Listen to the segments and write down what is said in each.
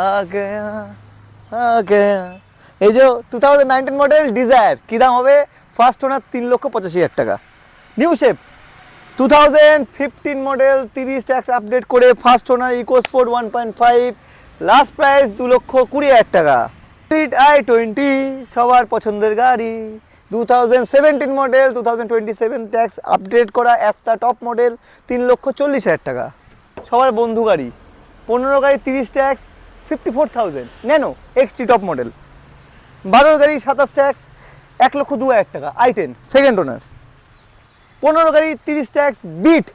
आ गया आ गया এই যে 2019 মডেল ডিজায়ার কি দাম হবে ফার্স্ট ওনার 3,85,000 টাকা new shape 2015 model 30 tax update করে ফার্স্ট ওনার ইকো স্পোর্ট 1.5 লাস্ট প্রাইস 2,20,000 টাকা সিট i20 সবার পছন্দের গাড়ি 2017 মডেল 2027 ট্যাক্স আপডেট করা অ্যাস্তা টপ মডেল 3,40,000 টাকা সবার বন্ধু গাড়ি 15 গাড়ি 30 tax 54,000 nano XT top model 12 গাড়ি 27 ট্যাক্স 1,02,000 টাকা i10 সেকেন্ড ওনার 15 গাড়ি 30 ট্যাক্স বিট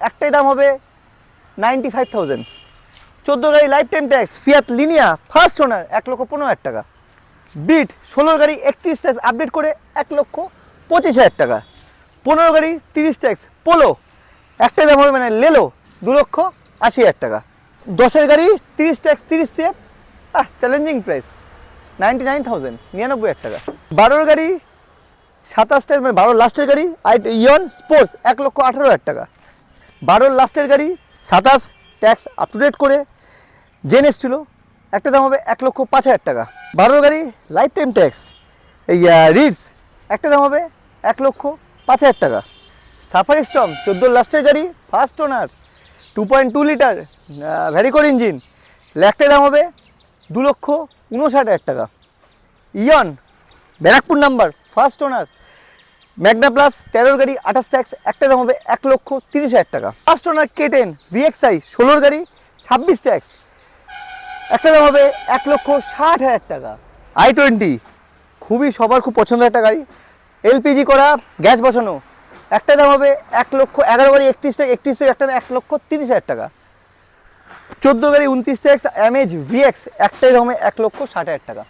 একটাই দাম হবে 95,000 14 গাড়ি life time tax Fiat Linea first owner 1,15,000 টাকা বিট 16 গাড়ি 31 ট্যাক্স আপডেট করে 1,25,000 টাকা 15 গাড়ি 30 ট্যাক্স পোলো একটাই দাম হবে মানে লেলো 2,80,000 টাকা 10 গাড়ি 30 ট্যাক্স 30 সেফ চ্যালেঞ্জিং প্রাইস 99,000 99,000 টাকা 12 গাড়ি 27 ট্যাক্স মানে 12 লাস্টের গাড়ি ইয়ন স্পোর্টস 1,18,000 টাকা 12 লাস্টের গাড়ি 27 ট্যাক্স আপ টু ডেট করে জেন এসছিল একটা দাম হবে 1,05,000 টাকা 12 গাড়ি লাইফ টাইম ট্যাক্স এই রিডস একটা দাম হবে 1,05,000 টাকা সাফারি স্টর্ম 14 লাস্টের গাড়ি first owner 2.2 litre varicor engine একটাই দাম হবে 2,59,000 টাকা Eon Barrackpore number first owner Magna plus 13 গাড়ি 28 ট্যাক্স একটা দাম হবে 1,30,000 টাকা ফার্স্ট ওনার K10 VXI 16 গাড়ি 26 ট্যাক্স একটা দাম হবে 1,60,000 টাকা i20 খুবই সবার খুব পছন্দের একটা গাড়ি এলপিজি করা গ্যাস বসানো একটা দাম হবে 1,11 গাড়ি 31 ট্যাক্স 31 একটা 1,30,000 টাকা 14 গাড়ি 29 ট্যাক্স এমএজ VX একটাই দাম হবে 1,60,000 টাকা